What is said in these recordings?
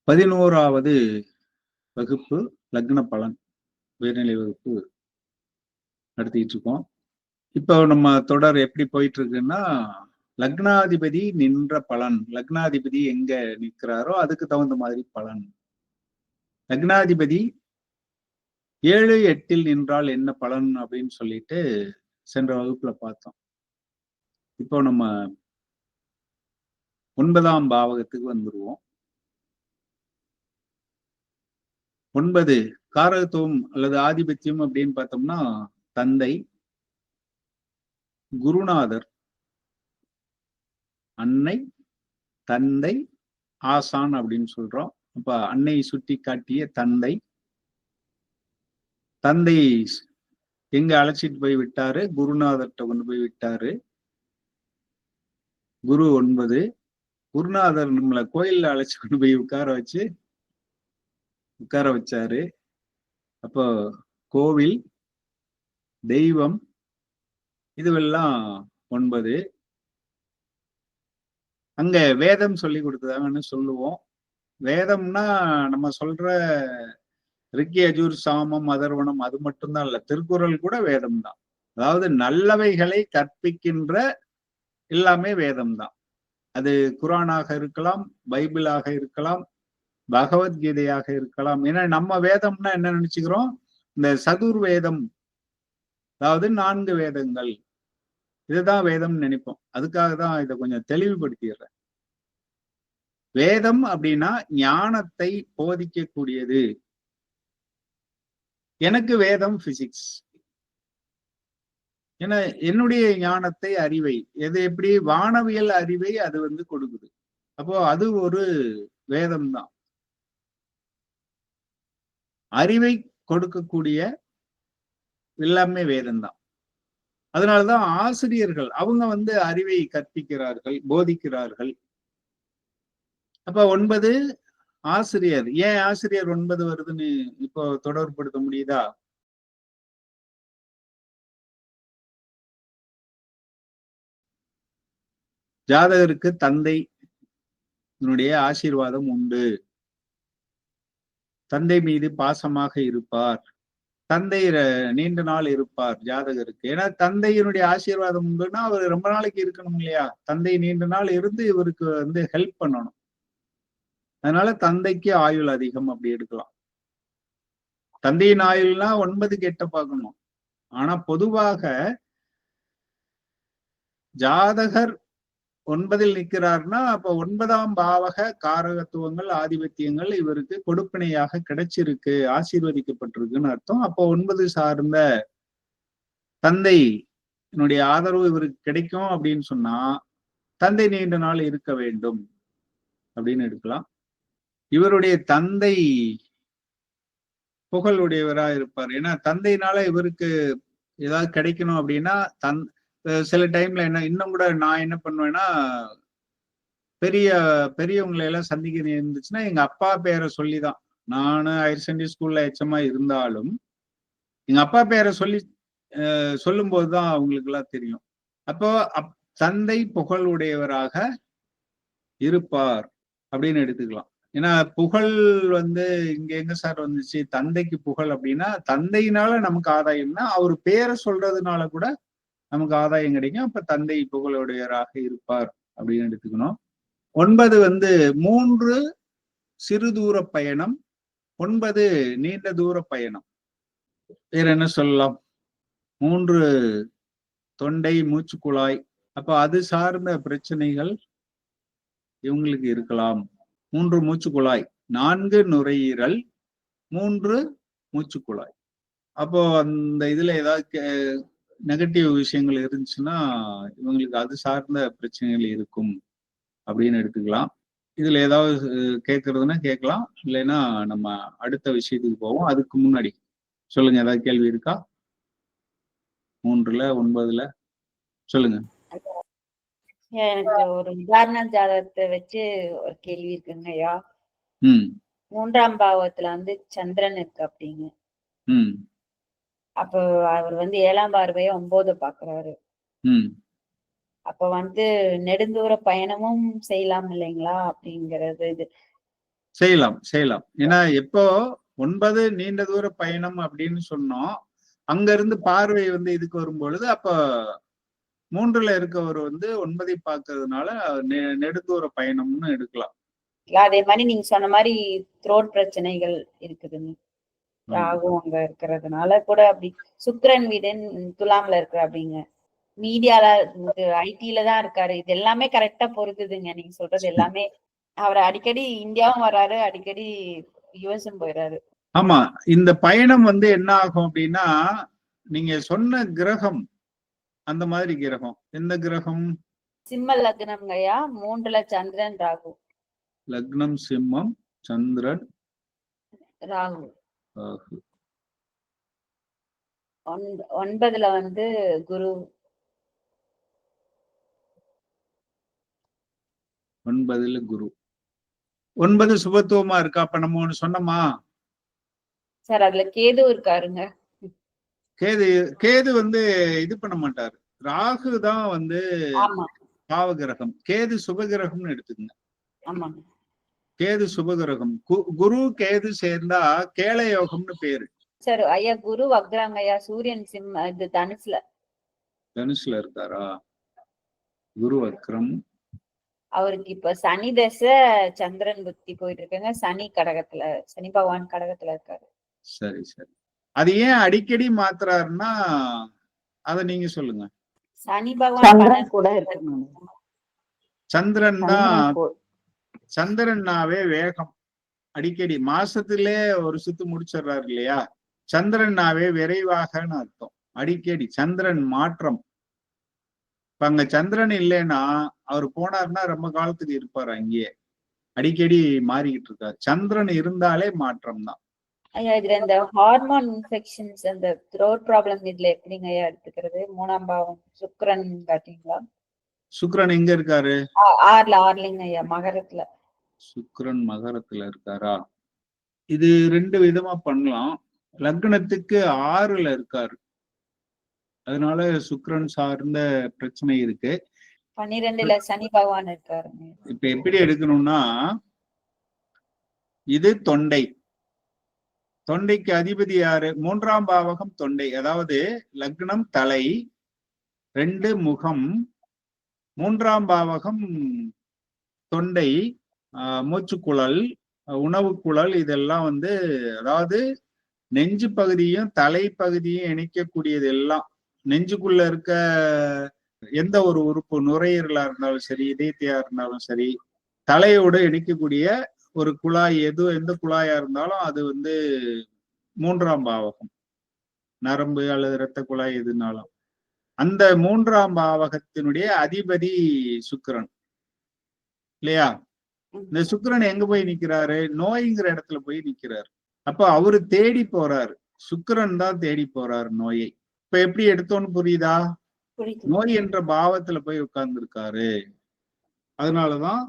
11வது வகுப்பு லக்ன பலன் உயர்நிலை வகுப்பு நடத்திட்டு இருக்கோம். இப்போ நம்ம தொடர் எப்படி போயிட்டு இருக்குன்னா, லக்னாதிபதி நின்ற பலன். லக்னாதிபதி எங்க நிற்கிறாரோ அதுக்கு தகுந்த மாதிரி பலன். லக்னாதிபதி 7, 8ல் நின்றால் என்ன பலன் அப்படின்னு சொல்லிட்டு சென்ற வகுப்புல பார்த்தோம். இப்போ நம்ம 9ஆம் பாவகத்துக்கு வந்துருவோம். 9 காரகத்துவம் அல்லது ஆதிபத்தியம் அப்படின்னு பார்த்தோம்னா, தந்தை, குருநாதர், அன்னை, தந்தை, ஆசான் அப்படின்னு சொல்றோம். அப்ப அன்னையை சுட்டி காட்டிய தந்தை, தந்தை எங்க அழைச்சிட்டு போய் விட்டாரு, குருநாதர்கிட்ட கொண்டு போய் விட்டாரு. குரு 9, குருநாதர் நம்மளை கோயில்ல அழைச்சு கொண்டு போய் உட்கார வச்சாரு. அப்போ கோவில், தெய்வம், இதுவெல்லாம் 9. அங்க வேதம் சொல்லி கொடுத்ததாங்கன்னு சொல்லுவோம். வேதம்னா நம்ம சொல்ற ரிக்கி, யஜூர், சாமம், அதர்வனம் அது மட்டும்தான் இல்ல, திருக்குறள் கூட வேதம் தான். அதாவது நல்லவைகளை கற்பிக்கின்ற எல்லாமே வேதம் தான். அது குரானாக இருக்கலாம், பைபிளாக இருக்கலாம், பகவத்கீதையாக இருக்கலாம். ஏன்னா நம்ம வேதம்னா என்ன நினைச்சுக்கிறோம், இந்த சதுர் வேதம், அதாவது 4 வேதங்கள், இதுதான் வேதம் நினைப்போம். அதுக்காக தான் இதை கொஞ்சம் தெளிவுபடுத்திடுறேன். வேதம் அப்படின்னா ஞானத்தை போதிக்கக்கூடியது. எனக்கு வேதம் பிசிக்ஸ். ஏன்னா என்னுடைய ஞானத்தை, அறிவை, எது எப்படி வானவியல் அறிவை அது கொடுக்குது. அப்போ அது ஒரு வேதம் தான். அறிவை கொடுக்கக்கூடிய எல்லாமே வேதம் தான். அதனாலதான் ஆசிரியர்கள் அவங்க அறிவை கற்பிக்கிறார்கள், போதிக்கிறார்கள். அப்ப 9 ஆசிரியர். ஏன் ஆசிரியர் 9 வருதுன்னு இப்போ தொடர்புபடுத்த முடியுதா? ஜாதகருக்கு தந்தை ஆசீர்வாதம் உண்டு. தந்தை மீது பாசமாக இருப்பார். தந்தை நீண்ட நாள் இருப்பார் ஜாதகருக்கு. ஏன்னா தந்தையினுடைய ஆசீர்வாதம் உண்டுன்னா அவர் ரொம்ப நாளைக்கு இருக்கணும் இல்லையா? தந்தை நீண்ட நாள் இருந்து இவருக்கு ஹெல்ப் பண்ணணும். அதனால தந்தைக்கு ஆயுள் அதிகம் அப்படி எடுக்கலாம். தந்தையின் ஆயுள்னா 9 8 பார்க்கணும். ஆனா பொதுவாக ஜாதகர் 9ல் நிற்கிறார்னா அப்ப 9ஆம் பாவக காரகத்துவங்கள், ஆதிபத்தியங்கள் இவருக்கு கொடுப்பினையாக கிடைச்சிருக்கு, ஆசீர்வதிக்கப்பட்டிருக்குன்னு அர்த்தம். அப்போ 9 சார்ந்த தந்தை ஆதரவு இவருக்கு கிடைக்கும் அப்படின்னு சொன்னா தந்தை நீண்ட நாள் இருக்க வேண்டும் அப்படின்னு எடுக்கலாம். இவருடைய தந்தை புகழுடையவரா இருப்பார். ஏன்னா தந்தையினால இவருக்கு ஏதாவது கிடைக்கணும் அப்படின்னா சில டைம்ல இன்னும் கூட நான் என்ன பண்ணுவேன்னா, பெரியவங்களை எல்லாம் சந்திக்க இருந்துச்சுன்னா எங்க அப்பா பேரை சொல்லிதான். நானும் ஹையர் செகண்டரி ஸ்கூல்ல எச்சமா இருந்தாலும் எங்க அப்பா பேரை சொல்லும் போதுதான் அவங்களுக்கு எல்லாம் தெரியும். அப்போ தந்தை புகழ் உடையவராக இருப்பார் அப்படின்னு எடுத்துக்கலாம். ஏன்னா புகழ் இங்க எங்க சார் வந்துச்சு, தந்தைக்கு புகழ் அப்படின்னா தந்தையினால நமக்கு ஆதாயம்னா அவர் பேரை சொல்றதுனால கூட நமக்கு ஆதாயம் கிடைக்கும். அப்ப தந்தை புகழுடையவராக இருப்பார் அப்படின்னு எடுத்துக்கணும். 9 3 சிறு தூர பயணம், 9 நீண்ட தூர பயணம். வேற என்ன சொல்லலாம்? 3 தொண்டை, மூச்சுக்குழாய். அப்ப அது சார்ந்த பிரச்சனைகள் இவங்களுக்கு இருக்கலாம். 3 மூச்சுக்குழாய், 4 நுரையீரல், 3 மூச்சுக்குழாய். அப்போ அந்த இதுல ஏதாவது நெகட்டிவ் விஷயங்கள் இருந்துச்சுன்னா இவங்களுக்கு அது சார்ந்த பிரச்சனைகள் இருக்கும் அப்படின்னு எடுத்துக்கலாம். இதுல ஏதாவது கேட்கறதுன்னா கேட்கலாம், இல்லைன்னா நம்ம அடுத்த விஷயத்துக்கு போவோம். அதுக்கு முன்னாடி சொல்லுங்க, ஏதாவது கேள்வி இருக்கா? 3ல 9ல சொல்லுங்க. எனக்கு ஒரு உதாரண ஜாதகத்தை வச்சு ஒரு கேள்வி இருக்குங்க ஐயா. 3ஆம் பாவத்துல சந்திரன் இருக்கு அப்படிங்க. அப்போ அவர் 7ஆம் பார்வையை 9 பாக்குறாரு. அப்ப நெடுந்தூர பயணமும் செய்யலாம் இல்லைங்களா அப்படிங்கிறது இது. செய்யலாம் செய்யலாம். ஏன்னா எப்போ 9 நீண்ட தூர பயணம் அப்படின்னு சொன்னோம், அங்க இருந்து பார்வை வந்து இதுக்கு வரும்பொழுது அப்ப 3ல இருக்கவர் வந்து 9ஐ பார்க்கறதுனால நெடுந்தூர பயணம்னு எடுக்கலாம். அதே மாதிரி நீங்க சொன்ன மாதிரி த்ரோட் பிரச்சனைகள் இருக்குதுங்க. ஆமா. ராகு அங்க இருக்கிறதுனால கூட அப்படி. சுக்கிரன் வீடன் துலாம்ல இருக்கிற அப்படிங்க. மீடியால ஐடில தான் இருக்காரு. இது எல்லாமே கரெக்டா பொருத்துதுங்க. நீங்க சொல்றது எல்லாமே. அவர் அடிக்கடி இந்தியாவும் வர்றாரு, அடிக்கடி யுஎஸும் போயிடுறாரு. ஆமா, இந்த பயணம் வந்து என்ன ஆகும் அப்படின்னா, நீங்க சொன்ன கிரகம் அந்த மாதிரி கிரகம். எந்த கிரகம்? சிம்ம லக்னம்ங்கய்யா. 3ல சந்திரன் ராகு. லக்னம் சிம்மம், சந்திரன் ராகு. ராகு. 9ல வந்து குரு. 9ல குரு. 9 சுபத்துவமா இருக்கா? அப்ப நம்ம ஒண்ணு சொன்னோமா? சார் அதுல கேது இருக்காருங்க. கேது வந்து இது பண்ண மாட்டாரு. ராகு தான் வந்து ஆமா. பாவகிரகம். கேது சுபகிரகம்னு எடுத்துக்கங்க. ஆமாங்க. கேது சுபகிரகம். குரு கேது சேர்ந்தா கேள யோகம்னு பேரு. சார் ஐயா குரு வக்ராங்க ஐயா. சூரியன் இது தனுசுல. தனுசுல இருக்காரா? குரு வக்ரம். அவருக்கு இப்ப சனி தசை சந்திரன் புத்தி போயிட்டு இருக்குங்க. சனி கடகத்துல, சனி பகவான் கடகத்துல இருக்காரு. சரி சரி. அது ஏன் அடிக்கடி மாத்துறாருன்னா அத நீங்க சொல்லுங்க. சனி பகவான் கூட இருக்கு. சந்திரன் தான். சந்திரன்னாவே வேகம். அடிக்கடி மாசத்திலே ஒரு சுத்து முடிச்சிடுறாரு இல்லையா? சந்திரன்னாவே விரைவாகன்னு அர்த்தம். அடிக்கடி சந்திரன் மாற்றம். இப்ப அங்க சந்திரன் இல்லைன்னா அவர் போனாருன்னா ரொம்ப காலத்துக்கு இருப்பாரு அங்கேயே. அடிக்கடி மாறிக்கிட்டு இருக்காரு. சந்திரன் இருந்தாலே மாற்றம் தான். ஐயா இதுல இந்த ஹார்மோன் இன்ஃபெக்ஷன்ஸ், அந்த த்ரோட் ப்ராப்ளம் இதுல எப்படிங்க ஐயா எடுத்துக்கிறது? 3ஆம் பாவம் சுக்கிரன் காட்டீங்களா? சுக்கிரன் எங்க இருக்காரு? ஆறுலிங்க ஐயா, மகரத்துல. சுக்கிரன் மகரத்துல இருக்காரா? இது 2 விதமா பண்ணலாம். லக்னத்துக்கு 6ல இருக்காரு, அதனால சுக்கிரன் சார்ந்த பிரச்சனை இருக்கு. 12ல சனி பகவான் இருக்காருங்க. இப்ப எப்படி எடுக்கணும்னா, இது தொண்டை. தொண்டைக்கு அதிபதி யாரு? 3ஆம் பாவகம் தொண்டை. அதாவது லக்னம் தலை, 2 முகம், 3ஆம் பாவகம் தொண்டை, மூச்சுக்குழல், உணவு குழல். இதெல்லாம் வந்து அதாவது நெஞ்சு பகுதியும் தலை பகுதியும் இணைக்கக்கூடியது எல்லாம். நெஞ்சுக்குள்ள இருக்க எந்த ஒரு உறுப்பு, நுரையீரலா இருந்தாலும் சரி, இதயத்தையா இருந்தாலும் சரி, தலையோடு இணைக்கக்கூடிய ஒரு குழாய், எந்த குழாயா இருந்தாலும் அது வந்து 3ஆம் பாவகம். நரம்பு அல்லது இரத்த குழாய் எதுனாலும் அந்த 3ஆம் பாவகத்தினுடைய அதிபதி சுக்கிரன் இல்லையா? இந்த சுக்கிரன் எங்க போய் நிக்கிறாரு? நோய்ங்கிற இடத்துல போய் நிக்கிறாரு. அப்ப அவரு தேடி போறாரு. சுக்கிரன் தான் தேடி போறாரு நோயை. இப்ப எப்படி எடுத்தோன்னு புரியுதா? நோய் என்ற பாவத்துல போய் உட்கார்ந்து இருக்காரு. அதனாலதான்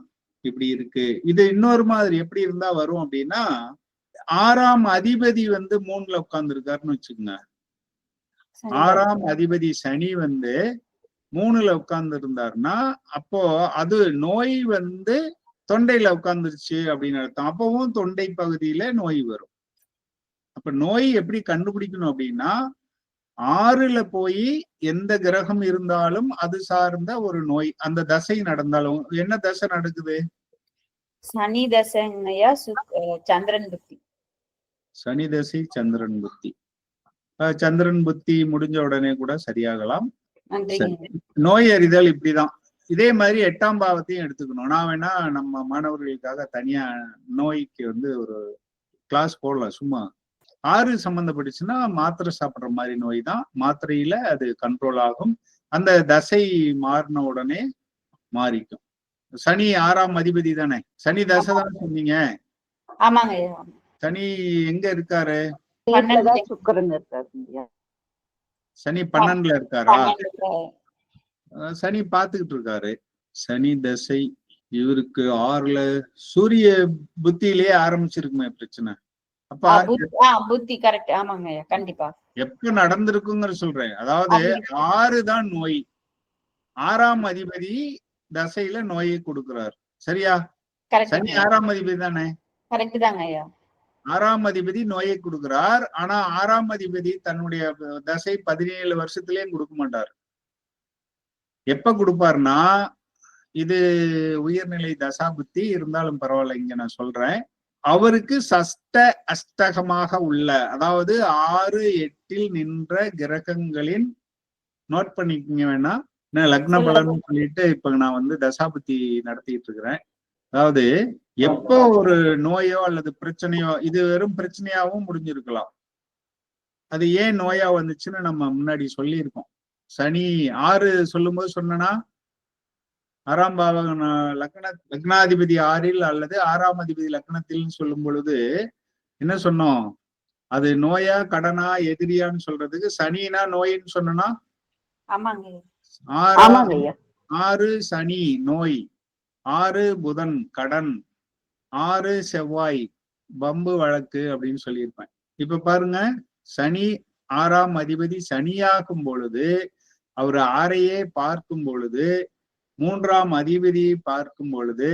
இப்படி இருக்கு. இது இன்னொரு மாதிரி எப்படி இருந்தா வரும் அப்படின்னா, 6ஆம் அதிபதி வந்து 3ல உட்கார்ந்து இருக்காருன்னு வச்சுக்கோங்க. 6ஆம் அதிபதி சனி வந்து 3ல உட்கார்ந்து இருந்தாருன்னா, அப்போ அது நோய் வந்து தொண்டையில உட்கார்ந்துருச்சு அப்படின்னு அர்த்தம். அப்பவும் தொண்டை பகுதியில நோய் வரும். அப்ப நோய் எப்படி கண்டுபிடிக்கணும் அப்படின்னா, 6ல போய் எந்த கிரகம் இருந்தாலும் அது சார்ந்த ஒரு நோய் அந்த தசை நடந்தாலும். என்ன தசை நடக்குது? சனி தசைங்கய்யா. சந்திரன் புத்தி. சனி தசை சந்திரன் புத்தி. சந்திரன் புத்தி முடிஞ்ச உடனே கூட சரியாகலாம். நோய் அறிதல் இப்படிதான். இதே மாதிரி 8ஆம் பாவத்தையும் எடுத்துக்கணும். நான் வேணா நம்ம மாணவர்களுக்காக தனியா நோய்க்கு வந்து ஒரு கிளாஸ் போடலாம். சும்மா 6 சம்பந்தப்பட்டுச்சுன்னா மாத்திரை சாப்பிடுற மாதிரி நோய் தான். மாத்திரையில அது கண்ட்ரோல் ஆகும். அந்த தசை மாறின உடனே மாறிக்கும். சனி 6ஆம் அதிபதி தானே? சனி தசை தானே சொன்னீங்க? ஆமாங்க. சனி எங்க இருக்காரு? சுக்கிரன் இருக்காரு. சனி 12ல இருக்காரா? சனி பாத்துக்கிட்டு இருக்காரு. சனி தசை இவருக்கு 6ல சூரிய புத்தியிலேயே ஆரம்பிச்சிருக்குமே பிரச்சனை. அப்ப புத்தி கரெக்ட். ஆமாங்க கண்டிப்பா. எப்ப நடந்திருக்குங்கிற சொல்றேன். அதாவது 6 தான் நோய். 6ஆம் அதிபதி தசையில நோயை கொடுக்கிறார். சரியா? சனி 6ஆம் அதிபதி தானே? கரெக்ட் தாங்க ஐயா. 6ஆம் அதிபதி நோயை கொடுக்கிறார். ஆனா 6ஆம் அதிபதி தன்னுடைய தசை 17 வருஷத்திலேயே கொடுக்க மாட்டார். எப்ப கொடுப்பார்னா, இது உயர்நிலை தசாபுத்தி இருந்தாலும் பரவாயில்ல, இங்க நான் சொல்றேன். அவருக்கு சஷ்ட அஷ்டகமாக உள்ள, அதாவது 6, 8 நின்ற கிரகங்களின் நோட் பண்ணிக்கங்க வேணா, லக்ன பலன் சொல்லிட்டு இப்ப நான் வந்து தசாபுத்தி நடத்திட்டு இருக்கிறேன். அதாவது எப்போ ஒரு நோயோ அல்லது பிரச்சனையோ, இது வெறும் பிரச்சனையாவும் முடிஞ்சிருக்கலாம். அது ஏன் நோயா வந்துச்சுன்னு நம்ம முன்னாடி சொல்லியிருக்கோம். சனி 6 சொல்லும் போது சொன்னா 6ஆம் பாவக லக்னாதிபதி 6ல் அல்லது 6ஆம் அதிபதி லக்னத்தில் சொல்லும் பொழுது என்ன சொன்னோம்? அது நோயா கடனா எதிரியான்னு சொல்றதுக்கு சனினா நோயின்னு சொன்னா 6 சனி நோய், 6 புதன் கடன், 6 செவ்வாய் பம்பு வழக்கு அப்படின்னு சொல்லியிருப்பேன். இப்ப பாருங்க, சனி 6ஆம் அதிபதி சனியாகும் பொழுது, அவர் 6ஐயே பார்க்கும் பொழுது, 3ஆம் அதிபதியை பார்க்கும் பொழுது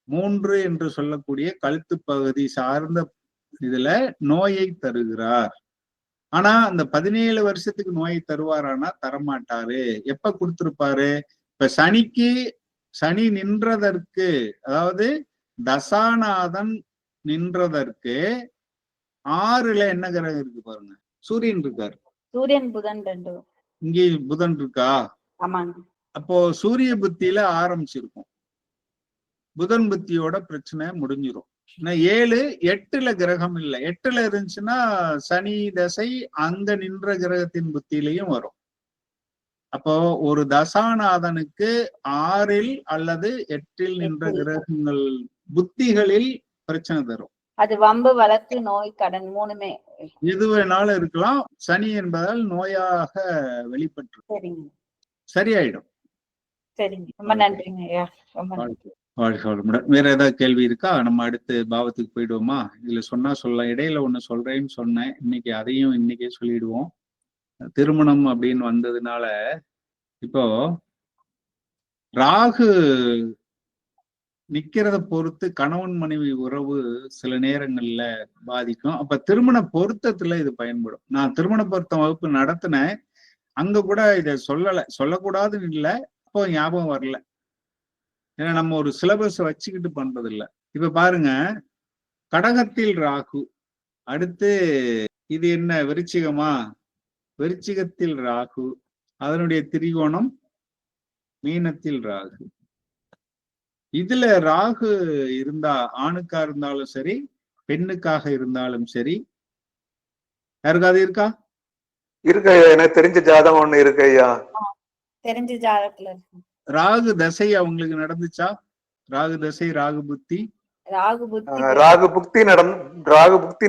3 என்று சொல்லக்கூடிய கழுத்து பகுதி சார்ந்த இதுல நோயை தருகிறார். ஆனா அந்த 17 வருஷத்துக்கு நோயை தருவாரானா தரமாட்டாரு. எப்ப கொடுத்திருப்பாரு? இப்ப சனி நின்றதற்கு, அதாவது தசாநாதன் நின்றதற்கு 6ல என்ன கிரகம் இருக்கு பாருங்க, சூரியன் இருக்காரு. சூரியன் புதன் 2. இங்கே புதன் இருக்கா? ஆமாங்க. அப்போ சூரிய புத்தியில ஆரம்பிச்சிருக்கும். புதன் புத்தியோட பிரச்சனை முடிஞ்சிரும். 7, 8ல கிரகம் இல்லை. 8ல இருந்துச்சுன்னா சனி தசை அங்க நின்ற கிரகத்தின் புத்தியிலையும் வரும். அப்போ ஒரு தசாநாதனுக்கு 6ல் அல்லது 8ல் நின்ற கிரகங்கள் புத்திகளில் பிரச்சனை தரும். அது வம்பு வழக்கு நோய் கடன் 3மே எது வேணாலும் இருக்கலாம். சனி என்பதால் நோயாக வெளிப்பட்டு சரியாயிடும். சரிங்க, ரொம்ப நன்றிங்க ஐயா. ரொம்ப நன்றி. வேற ஏதாவது கேள்வி இருக்கா? நம்ம அடுத்து பாவத்துக்கு போயிடுவோமா? இதுல சொன்னா சொல்லலாம். இடையில ஒண்ணு சொல்றேன்னு சொன்னேன், இன்னைக்கு அதையும் இன்னைக்கே சொல்லிடுவோம். திருமணம் அப்படின்னு வந்ததுனால இப்போ ராகு நிக்கிறத பொறுத்து கணவன் மனைவி உறவு சில நேரங்கள்ல பாதிக்கும். அப்ப திருமண பொருத்தத்துல இது பயன்படும். நான் திருமண பொருத்தம் வகுப்பு நடத்தினேன், அங்க கூட இத சொல்லக்கூடாதுன்னு இல்லை, அப்போ ஞாபகம் வரல. ஏன்னா நம்ம ஒரு சிலபஸ் வச்சுக்கிட்டு பண்றது இல்ல. இப்ப பாருங்க, கடகத்தில் ராகு, அடுத்து இது என்ன விருச்சிகமா? விருச்சிகத்தில் ராகு, அதனுடைய திரிகோணம் மீனத்தில் ராகு. இதுல ராகு இருந்தா, ஆணுக்கா இருந்தாலும் சரி பெண்ணுக்காக இருந்தாலும் சரி, யாருக்காவது இருக்கா? இருக்கு ஐயா, எனக்கு தெரிஞ்ச ஜாதகம் ஒண்ணு இருக்கு ஐயா. தெரிஞ்ச ஜாதகத்துல ராகு தசை அவங்களுக்கு நடந்துச்சா? ராகு தசை, ராகு புத்தி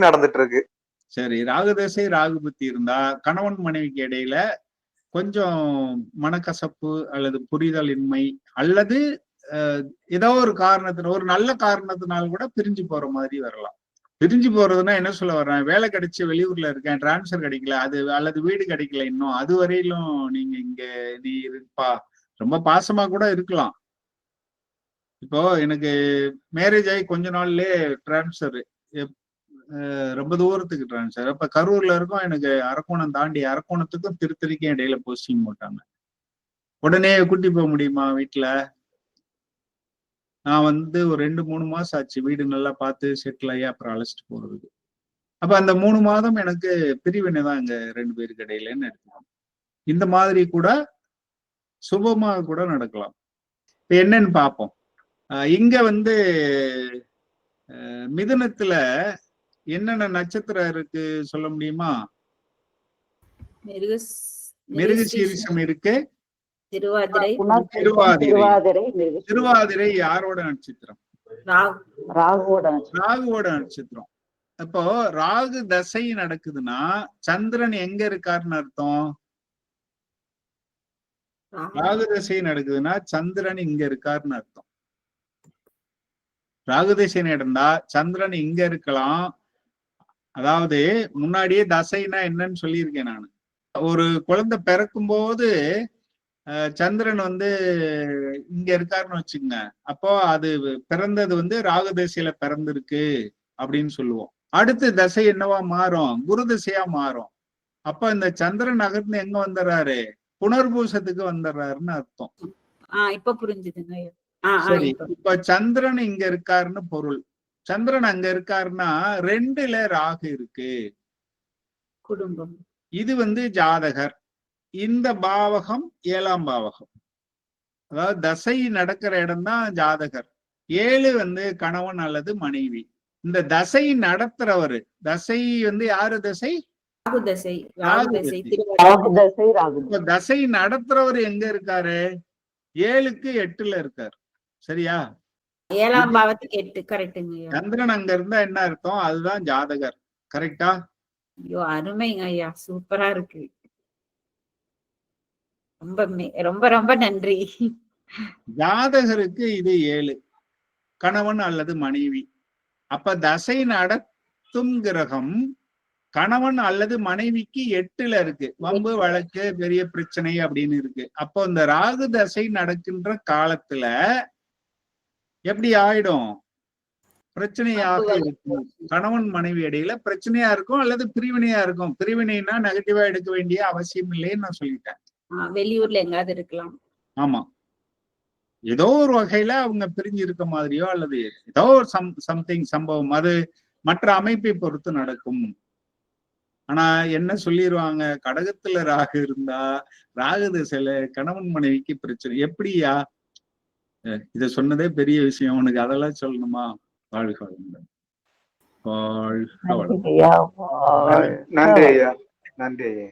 நடந்துட்டு இருக்கு. சரி, ராகு தசை ராகு புத்தி இருந்தா கணவன் மனைவிக்கு இடையில கொஞ்சம் மனக்கசப்பு அல்லது புரிதல் இன்மை, அல்லது ஏதோ ஒரு காரணத்தினால, ஒரு நல்ல காரணத்தினால கூட பிரிஞ்சு போற மாதிரி வரலாம். பிரிஞ்சு போறதுன்னா என்ன சொல்ல வர்றேன்? வேலை கிடைச்சு வெளியூர்ல இருக்கேன், டிரான்ஸ்ஃபர் கிடைக்கல, அது அல்லது வீடு கிடைக்கல, இன்னும் அது வரையிலும் நீங்க இங்க நீ இருப்பா, ரொம்ப பாசமா கூட இருக்கலாம். இப்போ எனக்கு மேரேஜ் ஆகி கொஞ்ச நாள்லயே டிரான்ஸ்ஃபர், ரொம்ப தூரத்துக்கு டிரான்ஸ்ஃபர். அப்ப கரூர்ல இருக்கும், எனக்கு அரக்கோணம் தாண்டி, அரக்கோணத்துக்கும் திருத்தணிக்கும் இடையில போஸ்டிங் போட்டாங்க. உடனே கூட்டி போக முடியுமா வீட்டுல? நான் வந்து ஒரு 2-3 மாசம் ஆச்சு வீடு நல்லா பார்த்து செட்டில் ஆகி அப்புறம் அழைச்சிட்டு போறதுக்கு. அப்ப அந்த 3 மாதம் எனக்கு பிரிவினை தான் இங்க 2 பேருக்கு இடையிலன்னு எடுத்துக்கணும். இந்த மாதிரி கூட சுபமாக கூட நடக்கலாம். இப்ப என்னன்னு பார்ப்போம். இங்க வந்து மிதுனத்துல என்னென்ன நட்சத்திரம் இருக்கு சொல்ல முடியுமா? மிருகசீரிஷம் இருக்கு, திருவாதிரை யாரோட நட்சத்திரம்? ராகுவோட நட்சத்திரம். அப்போ ராகு தசை நடக்குதுன்னா சந்திரன் எங்க இருக்காருன்னு அர்த்தம்? ராகு தசை நடக்குதுன்னா சந்திரன் இங்க இருக்காருன்னு அர்த்தம். ராகு தசை நடந்தா சந்திரன் இங்க இருக்கலாம். அதாவது முன்னாடியே தசைனா என்னன்னு சொல்லியிருக்கேன் நான். ஒரு குழந்தை பிறக்கும் போது சந்திரன் வந்து இங்க இருக்காருன்னு வச்சுங்க, அப்போ அது பிறந்தது வந்து ராகு திசையில பிறந்திருக்கு அப்படின்னு சொல்லுவோம். அடுத்து தசை என்னவா மாறும்? குரு திசையா மாறும். அப்ப இந்த சந்திரன் நகர்ந்து எங்க வந்துடுறாரு? புனர்பூசத்துக்கு வந்துடுறாருன்னு அர்த்தம். இப்ப புரிஞ்சுதுங்க. சரி, இப்ப சந்திரன் இங்க இருக்காருன்னு பொருள். சந்திரன் அங்க இருக்காருன்னா 2ல ராகு இருக்கு. குடும்பம். இது வந்து ஜாதகர். இந்த பாவகம் 7ஆம் பாவகம். அதாவது தசை நடக்கிற இடம் தான் ஜாதகர். 7 வந்து கணவன் அல்லது மனைவி. இந்த தசை நடத்துறவரு, தசை வந்து யாரு தசை? ராகு தசை. தசை நடத்துறவர் எங்க இருக்காரு? 7க்கு 8ல இருக்காரு. சரியா? 7ஆம் பாவத்துக்கு 8. கரெக்டுங்க. சந்திரன் அங்க இருந்தா என்ன அர்த்தம்? அதுதான் ஜாதகர். கரெக்டா? ஐயோ அருமைங்க ஐயா, சூப்பரா இருக்கு. ரொம்ப ரொம்ப ரொம்ப நன்றி. ஜாதகருக்கு இது 7, கணவன் அல்லது மனைவி. அப்ப தசை நடத்தும் கிரகம் கணவன் அல்லது மனைவிக்கு 8ல இருக்கு. வம்பு வழக்கு பெரிய பிரச்சனை அப்படின்னு இருக்கு. அப்போ இந்த ராகு தசை நடக்கின்ற காலத்துல எப்படி ஆயிடும்? பிரச்சனையாக இருக்கும். கணவன் மனைவி இடையில பிரச்சனையா இருக்கும் அல்லது பிரிவினையா இருக்கும். பிரிவினைனா நெகட்டிவா எடுக்க வேண்டிய அவசியம் இல்லைன்னு நான் சொல்லிட்டேன். வெளியூர்ல எங்காவது இருக்கலாம். ஆமா, ஏதோ ஒரு வகையில அவங்க பிரிஞ்சு இருக்க மாதிரியோ அல்லது ஏதோ ஒரு சம்திங் சம்பவம் அது மற்ற அமைப்பை பொறுத்து நடக்கும். ஆனா என்ன சொல்லிடுவாங்க, கடகத்துல ராகு இருந்தா ராகு திசையில கணவன் மனைவிக்கு பிரச்சனை. எப்படியா? இத சொன்னதே பெரிய விஷயம். உனக்கு அதெல்லாம் சொல்லணுமா? வாழ்க வளமுடன். வாழ்க வளமுடன். நன்றி ஐயா, நன்றி ஐயா.